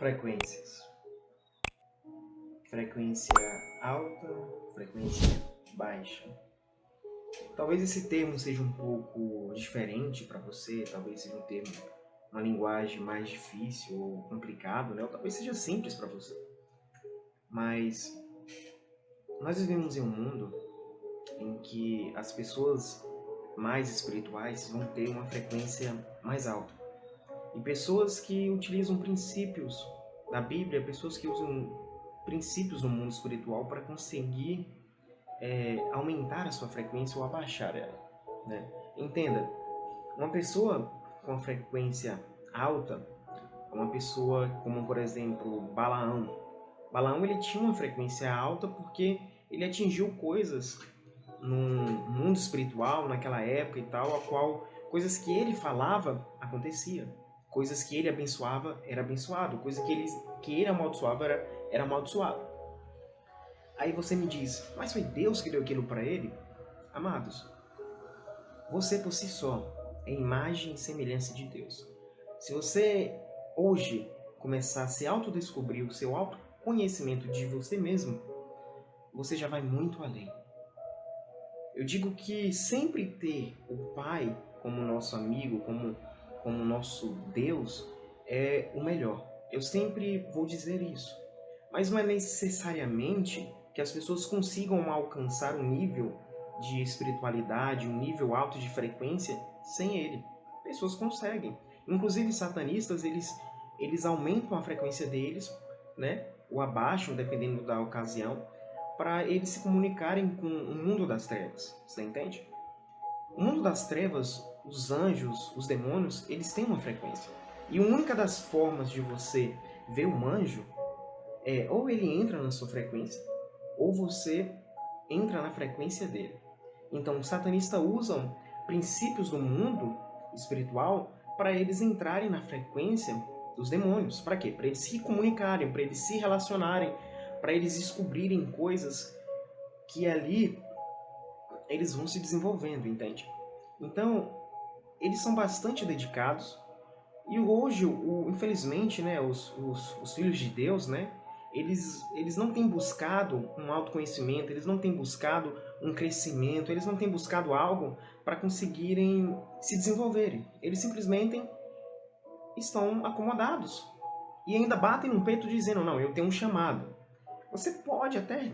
Frequências. Frequência alta, frequência baixa. Talvez esse termo seja um pouco diferente para você, talvez seja um termo, uma linguagem mais difícil ou complicado, né? Ou talvez seja simples para você. Mas nós vivemos em um mundo em que as pessoas mais espirituais vão ter uma frequência mais alta. E pessoas que utilizam princípios da Bíblia, pessoas que usam princípios no mundo espiritual para conseguir aumentar a sua frequência ou abaixar ela, né? Entenda, uma pessoa com a frequência alta, uma pessoa como, por exemplo, Balaão. Balaão ele tinha uma frequência alta porque ele atingiu coisas no mundo espiritual, naquela época e tal, a qual coisas que ele falava acontecia. Coisas que ele abençoava era abençoado, coisas que ele amaldiçoava era amaldiçoado. Aí você me diz, mas foi Deus que deu aquilo para ele? Amados, você por si só é imagem e semelhança de Deus. Se você hoje começar a se autodescobrir o seu autoconhecimento de você mesmo, você já vai muito além. Eu digo que sempre ter o Pai como nosso amigo, como nosso Deus, é o melhor. Eu sempre vou dizer isso. Mas não é necessariamente que as pessoas consigam alcançar um nível de espiritualidade, um nível alto de frequência sem ele. Pessoas conseguem. Inclusive satanistas, eles aumentam a frequência deles, né? Ou abaixam, dependendo da ocasião, para eles se comunicarem com o mundo das trevas. Você entende? O mundo das trevas, os anjos, os demônios, eles têm uma frequência. E uma única das formas de você ver um anjo é ou ele entra na sua frequência, ou você entra na frequência dele. Então, os satanistas usam princípios do mundo espiritual para eles entrarem na frequência dos demônios. Para quê? Para eles se comunicarem, para eles se relacionarem, para eles descobrirem coisas que ali eles vão se desenvolvendo, entende? Então, eles são bastante dedicados. E hoje, infelizmente, né, os filhos de Deus, né, eles não têm buscado um autoconhecimento, eles não têm buscado um crescimento, eles não têm buscado algo para conseguirem se desenvolverem. Eles simplesmente estão acomodados. E ainda batem no peito dizendo, não, eu tenho um chamado. Você pode até,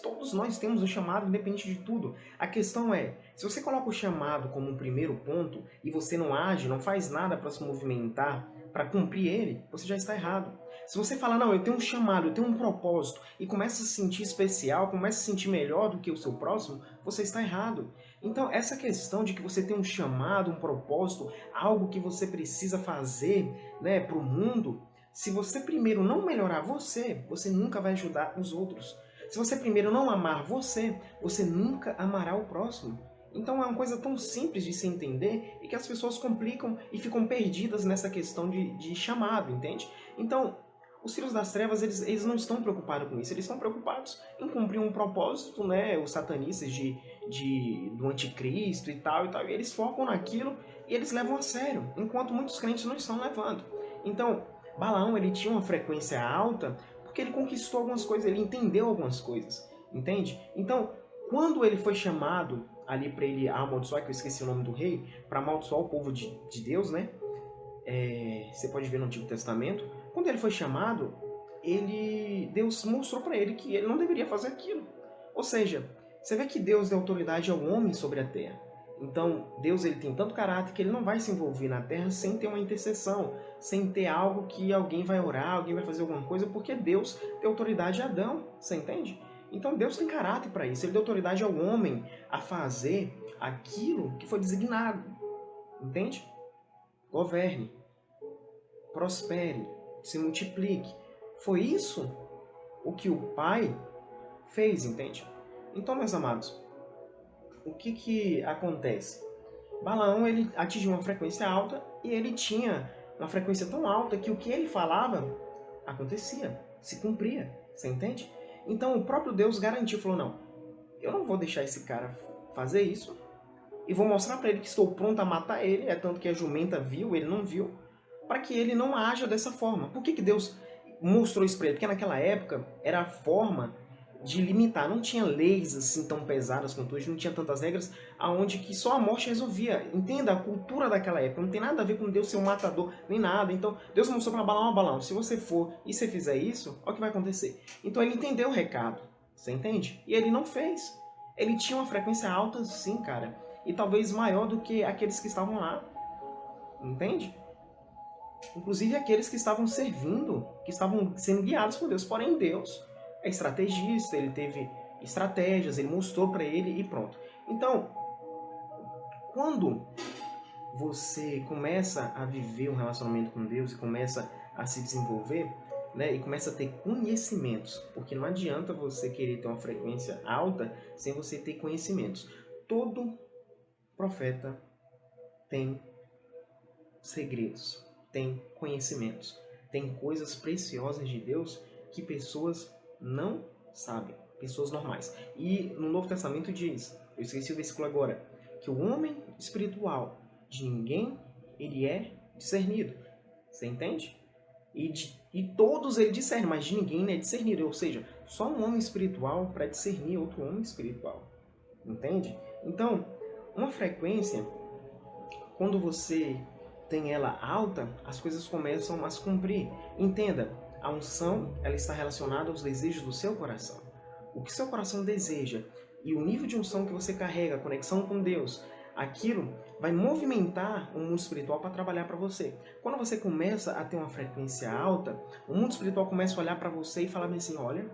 todos nós temos um chamado independente de tudo. A questão é, se você coloca o chamado como um primeiro ponto e você não age, não faz nada para se movimentar, para cumprir ele, você já está errado. Se você falar, não, eu tenho um chamado, eu tenho um propósito, e começa a se sentir especial, começa a se sentir melhor do que o seu próximo, você está errado. Então, essa questão de que você tem um chamado, um propósito, algo que você precisa fazer, né, para o mundo, se você primeiro não melhorar você, você nunca vai ajudar os outros. Se você primeiro não amar você, você nunca amará o próximo. Então é uma coisa tão simples de se entender e que as pessoas complicam e ficam perdidas nessa questão de chamado, entende? Então, os filhos das trevas, eles não estão preocupados com isso, eles estão preocupados em cumprir um propósito, né? Os satanistas do anticristo e tal, e eles focam naquilo e eles levam a sério, enquanto muitos crentes não estão levando. Então, Balaão ele tinha uma frequência alta porque ele conquistou algumas coisas, ele entendeu algumas coisas, entende? Então, quando ele foi chamado ali para ele amaldiçoar, que eu esqueci o nome do rei, para amaldiçoar o povo de Deus, né? Você pode ver no Antigo Testamento, quando ele foi chamado, Deus mostrou para ele que ele não deveria fazer aquilo. Ou seja, você vê que Deus deu autoridade ao homem sobre a terra. Então, Deus ele tem tanto caráter que ele não vai se envolver na terra sem ter uma intercessão, sem ter algo que alguém vai orar, alguém vai fazer alguma coisa, porque Deus deu autoridade a Adão, você entende? Então, Deus tem caráter para isso, ele deu autoridade ao homem a fazer aquilo que foi designado, entende? Governe, prospere, se multiplique. Foi isso o que o Pai fez, entende? Então, meus amados, o que acontece? Balaão ele atingiu uma frequência alta e ele tinha uma frequência tão alta que o que ele falava acontecia, se cumpria, você entende? Então o próprio Deus garantiu, falou, não, eu não vou deixar esse cara fazer isso e vou mostrar para ele que estou pronto a matar ele, é tanto que a jumenta viu, ele não viu, para que ele não haja dessa forma. Por que Deus mostrou isso para ele? Porque naquela época era a forma de limitar, não tinha leis assim tão pesadas quanto hoje, não tinha tantas regras, aonde que só a morte resolvia. Entenda, a cultura daquela época não tem nada a ver com Deus ser um matador, nem nada. Então, Deus mostrou para Balaão, Balaão, se você for e você fizer isso, olha o que vai acontecer. Então ele entendeu o recado, você entende? E ele não fez. Ele tinha uma frequência alta sim, cara, e talvez maior do que aqueles que estavam lá, entende? Inclusive aqueles que estavam servindo, que estavam sendo guiados por Deus. Porém, Deus é estrategista, ele teve estratégias, ele mostrou para ele e pronto. Então, quando você começa a viver um relacionamento com Deus e começa a se desenvolver, né, e começa a ter conhecimentos, porque não adianta você querer ter uma frequência alta sem você ter conhecimentos. Todo profeta tem segredos, tem conhecimentos, tem coisas preciosas de Deus que pessoas não sabem, pessoas normais. E no Novo Testamento diz, eu esqueci o versículo agora, que o homem espiritual de ninguém ele é discernido. Você entende? E todos ele discerne, mas de ninguém ele é discernido. Ou seja, só um homem espiritual para discernir outro homem espiritual. Entende? Então, uma frequência, quando você tem ela alta, as coisas começam a se cumprir. Entenda, a unção ela está relacionada aos desejos do seu coração. O que seu coração deseja e o nível de unção que você carrega, a conexão com Deus, aquilo vai movimentar o mundo espiritual para trabalhar para você. Quando você começa a ter uma frequência alta, o mundo espiritual começa a olhar para você e falar assim, olha,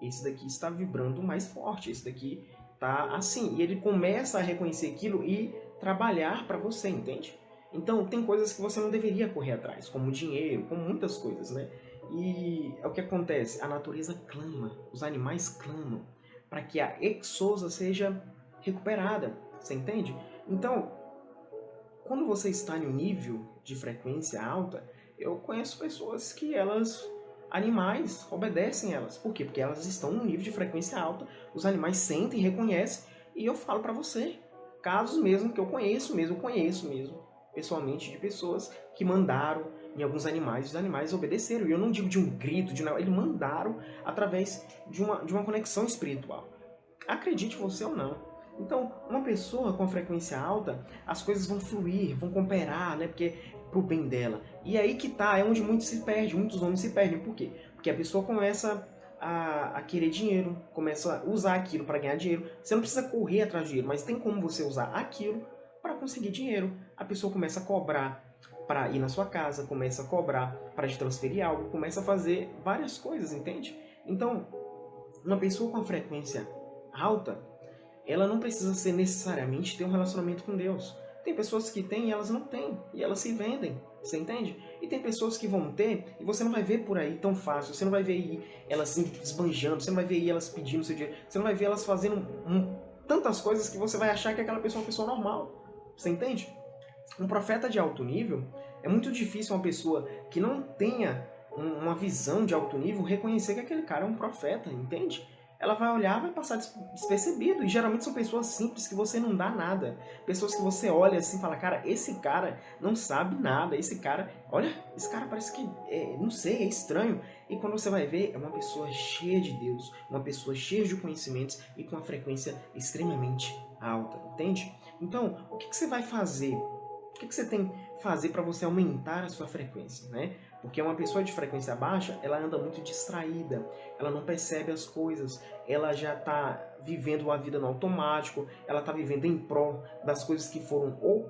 esse daqui está vibrando mais forte, esse daqui está assim. E ele começa a reconhecer aquilo e trabalhar para você, entende? Então, tem coisas que você não deveria correr atrás, como dinheiro, como muitas coisas, né? E é o que acontece, a natureza clama, os animais clamam, para que a exousa seja recuperada, você entende? Então, quando você está em um nível de frequência alta, eu conheço pessoas que elas, animais, obedecem elas. Por quê? Porque elas estão num nível de frequência alta, os animais sentem, reconhecem, e eu falo para você, casos mesmo que eu conheço mesmo, pessoalmente, de pessoas que mandaram em alguns animais, os animais obedeceram. E eu não digo de um grito, eles mandaram através de uma conexão espiritual. Acredite você ou não. Então, uma pessoa com frequência alta, as coisas vão fluir, vão cooperar, né? Porque pro bem dela. E aí que tá, é onde muitos se perdem, muitos homens se perdem. Por quê? Porque a pessoa começa a querer dinheiro, começa a usar aquilo para ganhar dinheiro. Você não precisa correr atrás de dinheiro, mas tem como você usar aquilo para conseguir dinheiro. A pessoa começa a cobrar para ir na sua casa, começa a cobrar para te transferir algo, começa a fazer várias coisas, entende? Então, uma pessoa com a frequência alta, ela não precisa ser necessariamente ter um relacionamento com Deus. Tem pessoas que têm e elas não têm, e elas se vendem, você entende? E tem pessoas que vão ter e você não vai ver por aí tão fácil, você não vai ver elas se esbanjando, você não vai ver elas pedindo seu dinheiro, você não vai ver elas fazendo tantas coisas que você vai achar que aquela pessoa é uma pessoa normal, você entende? Um profeta de alto nível, é muito difícil uma pessoa que não tenha uma visão de alto nível reconhecer que aquele cara é um profeta, entende? Ela vai olhar, vai passar despercebido. E geralmente são pessoas simples que você não dá nada. Pessoas que você olha assim e fala, cara, esse cara não sabe nada. Esse cara, olha, esse cara parece que, não sei, é estranho. E quando você vai ver, é uma pessoa cheia de Deus, uma pessoa cheia de conhecimentos e com uma frequência extremamente alta, entende? Então, o que você vai fazer? O que você tem que fazer para você aumentar a sua frequência, né? Porque uma pessoa de frequência baixa, ela anda muito distraída, ela não percebe as coisas, ela já está vivendo a vida no automático, ela está vivendo em prol das coisas que como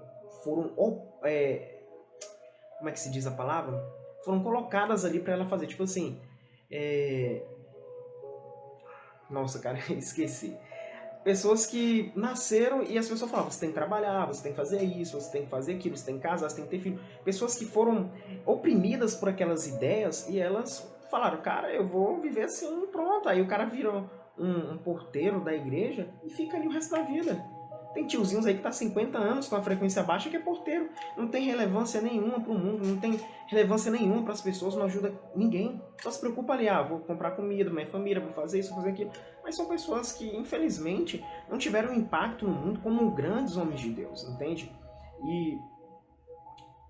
é que se diz a palavra? Foram colocadas ali para ela fazer, tipo assim, nossa, cara, esqueci. Pessoas que nasceram e as pessoas falavam, você tem que trabalhar, você tem que fazer isso, você tem que fazer aquilo, você tem que casar, você tem que ter filho. Pessoas que foram oprimidas por aquelas ideias e elas falaram, cara, eu vou viver assim, pronto. Aí o cara vira um porteiro da igreja e fica ali o resto da vida. Tem tiozinhos aí que tá 50 anos com a frequência baixa que é porteiro. Não tem relevância nenhuma pro mundo, não tem relevância nenhuma para as pessoas, não ajuda ninguém. Só se preocupa ali, vou comprar comida pra minha família, vou fazer isso, vou fazer aquilo. Mas são pessoas que, infelizmente, não tiveram impacto no mundo como grandes homens de Deus, entende? E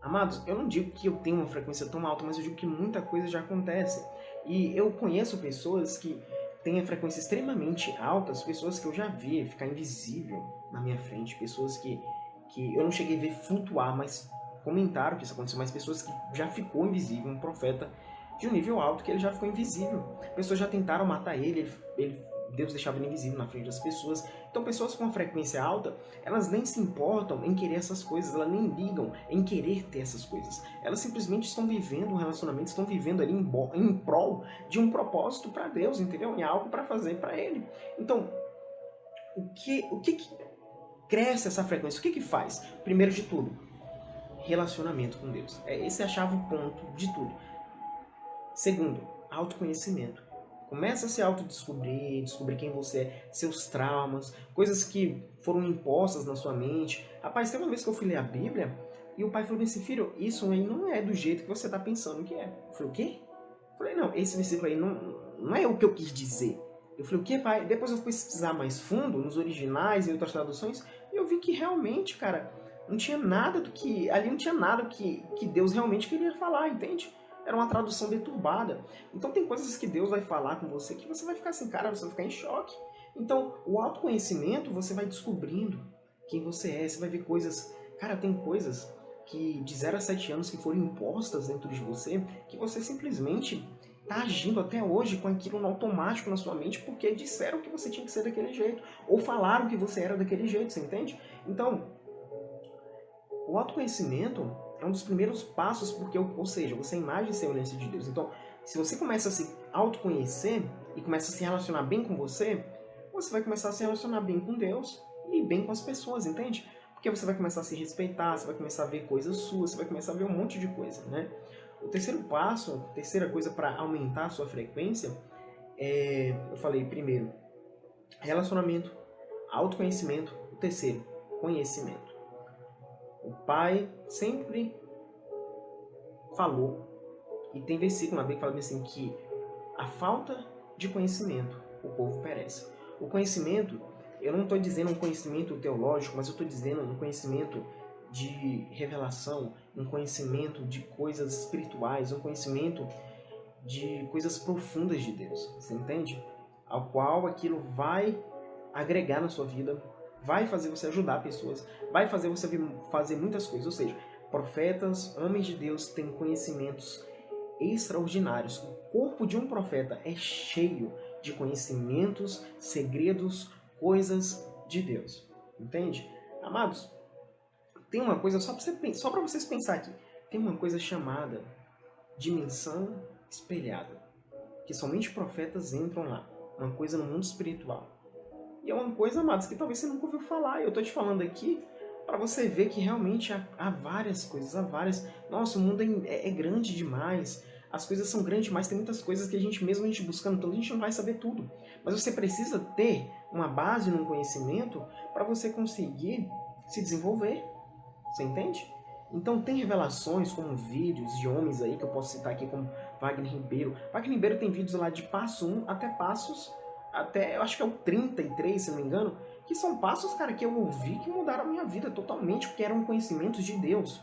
Amados, eu não digo que eu tenho uma frequência tão alta, mas eu digo que muita coisa já acontece. E eu conheço pessoas que têm a frequência extremamente alta, pessoas que eu já vi ficar invisível na minha frente, pessoas que eu não cheguei a ver flutuar, mas comentaram que isso aconteceu, mas pessoas que já ficou invisível, um profeta de um nível alto que ele já ficou invisível. Pessoas já tentaram matar Deus deixava ele invisível na frente das pessoas. Então pessoas com frequência alta, elas nem se importam em querer essas coisas, elas nem ligam em querer ter essas coisas. Elas simplesmente estão vivendo um relacionamento, estão vivendo ali em prol de um propósito para Deus, entendeu? Em algo para fazer para Ele. Então, o que cresce essa frequência? O que faz? Primeiro de tudo, relacionamento com Deus. Esse é a chave ponto de tudo. Segundo, autoconhecimento. Começa a se autodescobrir, descobrir quem você é, seus traumas, coisas que foram impostas na sua mente. Rapaz, tem uma vez que eu fui ler a Bíblia e o pai falou assim, filho, isso aí não é do jeito que você está pensando que é. Eu falei, o quê? Eu falei, não, esse versículo aí não é o que eu quis dizer. Eu falei, o quê, pai? Depois eu fui pesquisar mais fundo, nos originais e outras traduções, e eu vi que realmente, cara, não tinha nada do que... Ali não tinha nada que Deus realmente queria falar, entende? Era uma tradução deturbada. Então tem coisas que Deus vai falar com você que você vai ficar assim, cara, você vai ficar em choque. Então, o autoconhecimento, você vai descobrindo quem você é, você vai ver coisas... Cara, tem coisas que de 0 a 7 anos que foram impostas dentro de você, que você simplesmente está agindo até hoje com aquilo no automático na sua mente, porque disseram que você tinha que ser daquele jeito, ou falaram que você era daquele jeito, você entende? Então, o autoconhecimento é um dos primeiros passos, porque, ou seja, você é a imagem e semelhança de Deus. Então, se você começa a se autoconhecer e começa a se relacionar bem com você, você vai começar a se relacionar bem com Deus e bem com as pessoas, entende? Porque você vai começar a se respeitar, você vai começar a ver coisas suas, você vai começar a ver um monte de coisa, né? O terceiro passo, a terceira coisa para aumentar a sua frequência eu falei, primeiro, relacionamento, autoconhecimento. O terceiro, conhecimento. O Pai sempre falou, e tem versículo na Bíblia que fala assim, que a falta de conhecimento, o povo perece. O conhecimento, eu não estou dizendo um conhecimento teológico, mas eu estou dizendo um conhecimento de revelação, um conhecimento de coisas espirituais, um conhecimento de coisas profundas de Deus, você entende? Ao qual aquilo vai agregar na sua vida, vai fazer você ajudar pessoas, vai fazer você fazer muitas coisas. Ou seja, profetas, homens de Deus têm conhecimentos extraordinários. O corpo de um profeta é cheio de conhecimentos, segredos, coisas de Deus. Entende? Amados, tem uma coisa, só para vocês pensar aqui, tem uma coisa chamada dimensão espelhada, que somente profetas entram lá, uma coisa no mundo espiritual. E é uma coisa, amados, que talvez você nunca ouviu falar. Eu estou te falando aqui para você ver que realmente há várias coisas, há várias... Nossa, o mundo é grande demais, as coisas são grandes demais, tem muitas coisas que mesmo a gente buscando tudo, a gente não vai saber tudo. Mas você precisa ter uma base num conhecimento para você conseguir se desenvolver. Você entende? Então tem revelações como vídeos de homens aí, que eu posso citar aqui como Wagner Ribeiro. Wagner Ribeiro tem vídeos lá de passo 1 até, eu acho que é o 33, se não me engano, que são passos, cara, que eu ouvi que mudaram a minha vida totalmente, porque eram conhecimentos de Deus.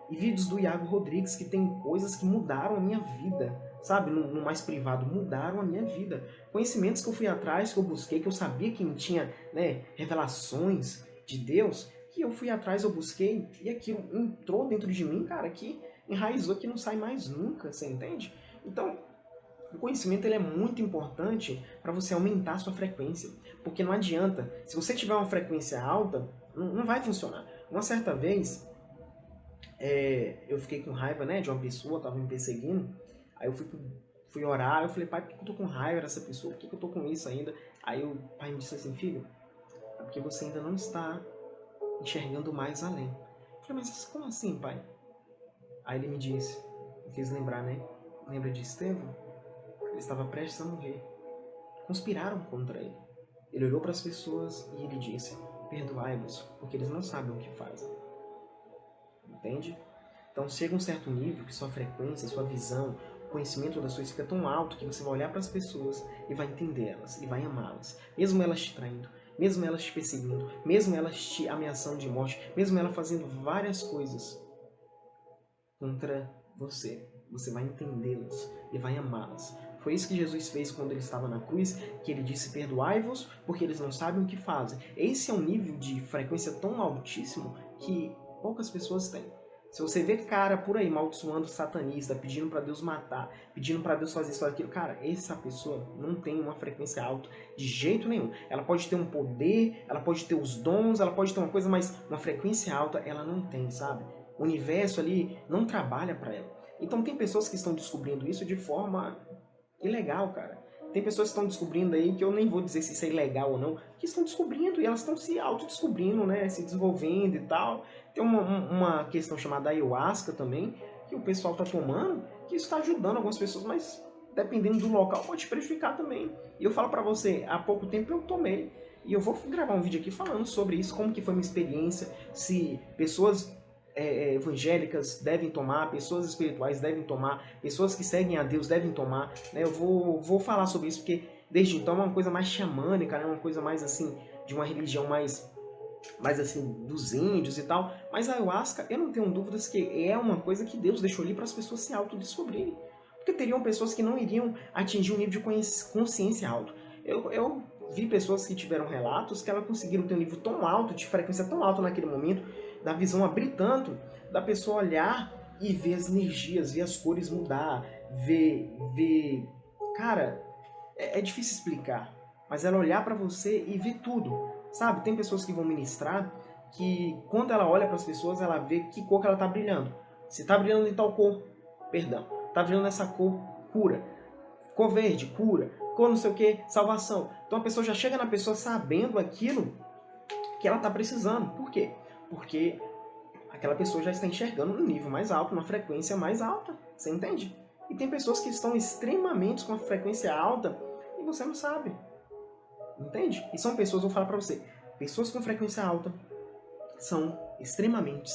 E vídeos do Iago Rodrigues, que tem coisas que mudaram a minha vida, sabe? No mais privado, mudaram a minha vida. Conhecimentos que eu fui atrás, que eu busquei, que eu sabia que tinha, né, revelações de Deus, que eu fui atrás, eu busquei, e aquilo entrou dentro de mim, cara, que enraizou, que não sai mais nunca, você entende? Então, o conhecimento ele é muito importante para você aumentar a sua frequência, porque não adianta, se você tiver uma frequência alta, não vai funcionar. Uma certa vez, eu fiquei com raiva, né, de uma pessoa, estava me perseguindo, aí eu fui orar, eu falei, pai, por que eu tô com raiva dessa pessoa? Por que eu tô com isso ainda? Aí o pai me disse assim, filho, é porque você ainda não está enxergando mais além. Eu falei, mas como assim, pai? Aí ele me disse, me fez lembrar, né? Lembra de Estevão? Ele estava prestes a morrer. Conspiraram contra ele. Ele olhou para as pessoas e ele disse, perdoai-vos, porque eles não sabem o que fazem. Entende? Então chega um certo nível que sua frequência, sua visão, o conhecimento das suas fica tão alto que você vai olhar para as pessoas e vai entender elas e vai amá-las, mesmo elas te traindo, mesmo elas te perseguindo, mesmo elas te ameaçando de morte, mesmo ela fazendo várias coisas contra você. Você vai entendê-las e vai amá-las. Foi isso que Jesus fez quando ele estava na cruz, que ele disse: perdoai-vos, porque eles não sabem o que fazem. Esse é um nível de frequência tão altíssimo que poucas pessoas têm. Se você vê cara por aí amaldiçoando satanista, pedindo para Deus matar, pedindo para Deus fazer isso ou aquilo, cara, essa pessoa não tem uma frequência alta de jeito nenhum. Ela pode ter um poder, ela pode ter os dons, ela pode ter uma coisa, mas uma frequência alta ela não tem, sabe? O universo ali não trabalha para ela. Então tem pessoas que estão descobrindo isso de forma ilegal, cara. Tem pessoas que estão descobrindo aí, que eu nem vou dizer se isso é ilegal ou não, que estão descobrindo e elas estão se autodescobrindo, né? Se desenvolvendo e tal. Tem uma questão chamada ayahuasca também, que o pessoal tá tomando, que isso está ajudando algumas pessoas, mas dependendo do local pode prejudicar também. E eu falo pra você, há pouco tempo eu tomei, e eu vou gravar um vídeo aqui falando sobre isso, como que foi minha experiência, se pessoas evangélicas devem tomar, pessoas espirituais devem tomar, pessoas que seguem a Deus devem tomar, né? Eu vou falar sobre isso porque desde então é uma coisa mais xamânica, né? Uma coisa mais assim, de uma religião mais assim, dos índios e tal. Mas a ayahuasca, eu não tenho dúvidas que é uma coisa que Deus deixou ali para as pessoas se autodescobrirem. Porque teriam pessoas que não iriam atingir um nível de consciência alto. Eu vi pessoas que tiveram relatos que elas conseguiram ter um nível tão alto, de frequência tão alta naquele momento, da visão abrir tanto, da pessoa olhar e ver as energias, ver as cores mudar, ver... Cara, é difícil explicar, mas ela olhar para você e ver tudo, sabe? Tem pessoas que vão ministrar que quando ela olha para as pessoas, ela vê que cor que ela tá brilhando. Se tá brilhando em tal cor, perdão, tá brilhando nessa cor, cura. Cor verde, cura. Cor não sei o que, salvação. Então a pessoa já chega na pessoa sabendo aquilo que ela tá precisando. Por quê? Porque aquela pessoa já está enxergando no nível mais alto, numa frequência mais alta. Você entende? E tem pessoas que estão extremamente com uma frequência alta e você não sabe. Entende? E são pessoas, vou falar pra você, pessoas com frequência alta são extremamente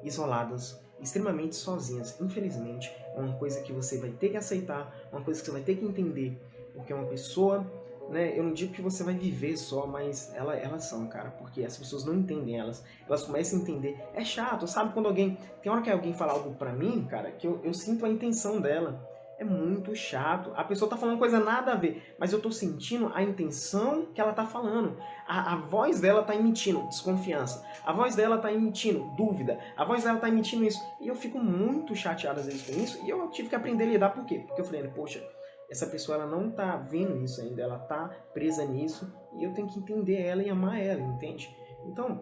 isoladas, extremamente sozinhas. Infelizmente, é uma coisa que você vai ter que aceitar, uma coisa que você vai ter que entender, porque é uma pessoa, né, eu não digo que você vai viver só, mas elas são, cara, porque as pessoas não entendem elas começam a entender. É chato, sabe quando alguém, tem hora que alguém fala algo pra mim, cara, que eu sinto a intenção dela. É muito chato. A pessoa tá falando coisa nada a ver, mas eu tô sentindo a intenção que ela tá falando. A voz dela tá emitindo desconfiança. A voz dela tá emitindo dúvida. A voz dela tá emitindo isso. E eu fico muito chateado às vezes com isso. E eu tive que aprender a lidar. Por quê? Porque eu falei, poxa, essa pessoa ela não tá vendo isso ainda. Ela tá presa nisso. E eu tenho que entender ela e amar ela, entende? Então,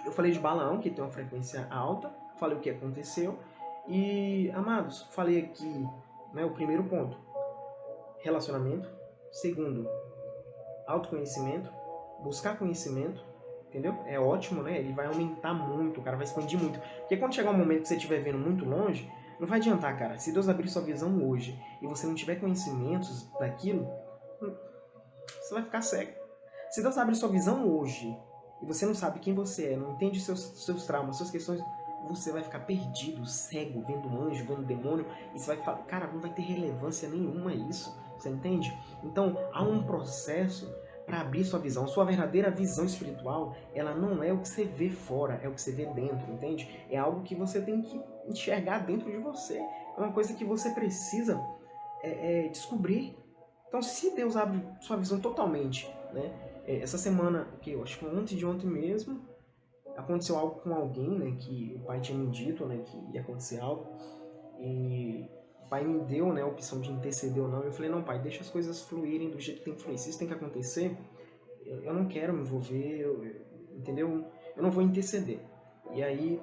eu falei de Balaão, que tem uma frequência alta. Falei o que aconteceu. E, amados, falei aqui, né, o primeiro ponto, relacionamento. Segundo, autoconhecimento, buscar conhecimento, entendeu? É ótimo, né? Ele vai aumentar muito, o cara vai expandir muito. Porque quando chegar um momento que você estiver vendo muito longe, não vai adiantar, cara. Se Deus abrir sua visão hoje e você não tiver conhecimentos daquilo, você vai ficar cego. Se Deus abrir sua visão hoje e você não sabe quem você é, não entende seus traumas, suas questões, você vai ficar perdido, cego, vendo anjo, vendo demônio, e você vai falar, cara, não vai ter relevância nenhuma isso, você entende? Então, há um processo para abrir sua visão. Sua verdadeira visão espiritual, ela não é o que você vê fora, é o que você vê dentro, entende? É algo que você tem que enxergar dentro de você, é uma coisa que você precisa descobrir. Então, se Deus abre sua visão totalmente, né? Essa semana, que eu acho que ontem de ontem mesmo, aconteceu algo com alguém, né, que o pai tinha me dito, né, que ia acontecer algo, e o pai me deu, né, a opção de interceder ou não. Eu falei, não, pai, deixa as coisas fluírem do jeito que tem que fluir. Se isso tem que acontecer, eu não quero me envolver, entendeu? Eu não vou interceder. E aí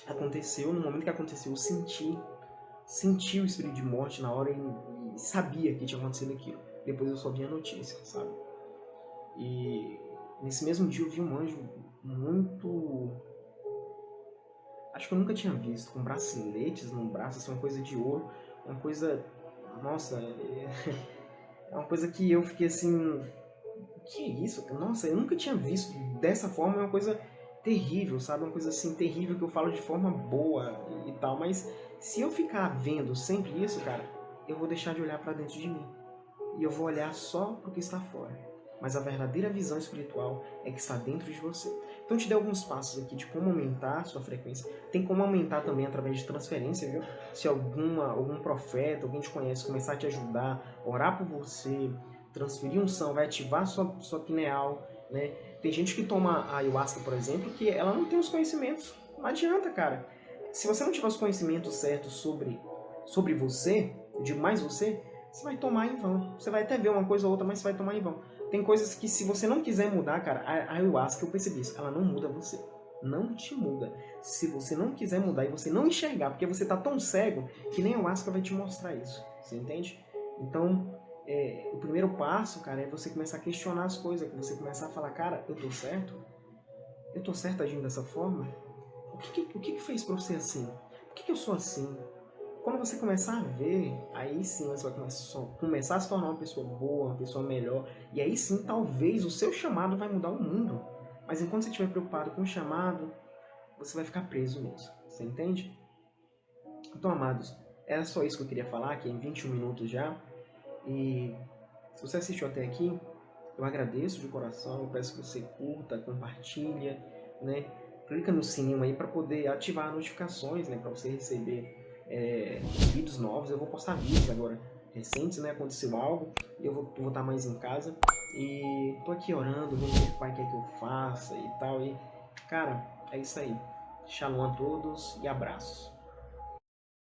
aconteceu, no momento que aconteceu, eu senti o espírito de morte na hora e sabia que tinha acontecido aquilo. Depois eu só vi a notícia, sabe? E nesse mesmo dia eu vi um anjo muito... Acho que eu nunca tinha visto, com braceletes no braço, assim, uma coisa de ouro, uma coisa... Nossa, é uma coisa que eu fiquei assim... O que é isso? Nossa, eu nunca tinha visto dessa forma, é uma coisa terrível, sabe? Uma coisa assim, terrível que eu falo de forma boa e tal, mas se eu ficar vendo sempre isso, cara, eu vou deixar de olhar pra dentro de mim. E eu vou olhar só pro que está fora. Mas a verdadeira visão espiritual é que está dentro de você. Então eu te dei alguns passos aqui de como aumentar a sua frequência. Tem como aumentar também através de transferência, viu? Se algum profeta, alguém te conhece, começar a te ajudar, orar por você, transferir unção, vai ativar sua pineal, né? Tem gente que toma ayahuasca, por exemplo, que ela não tem os conhecimentos. Não adianta, cara. Se você não tiver os conhecimentos certos sobre você, eu digo mais você vai tomar em vão. Você vai até ver uma coisa ou outra, mas você vai tomar em vão. Tem coisas que se você não quiser mudar, cara, a ayahuasca, eu percebi isso, ela não muda você. Não te muda. Se você não quiser mudar e você não enxergar, porque você tá tão cego que nem a ayahuasca vai te mostrar isso. Você entende? Então, o primeiro passo, cara, é você começar a questionar as coisas, você começar a falar, cara, eu tô certo? Eu tô certo agindo dessa forma? O que fez pra eu ser assim? Por que eu sou assim? Quando você começar a ver, aí sim você vai começar a se tornar uma pessoa boa, uma pessoa melhor. E aí sim, talvez o seu chamado vai mudar o mundo. Mas enquanto você estiver preocupado com o chamado, você vai ficar preso nisso. Você entende? Então, amados, era só isso que eu queria falar, aqui em 21 minutos já. E se você assistiu até aqui, eu agradeço de coração. Eu peço que você curta, compartilha, né? Clica no sininho aí para poder ativar as notificações, né? Para você receber vídeos novos. Eu vou postar vídeos agora recentes, né? Aconteceu algo e eu vou estar mais em casa. E tô aqui orando, vendo o que o Pai quer que eu faça e tal. E, cara, é isso aí. Shalom a todos e abraços.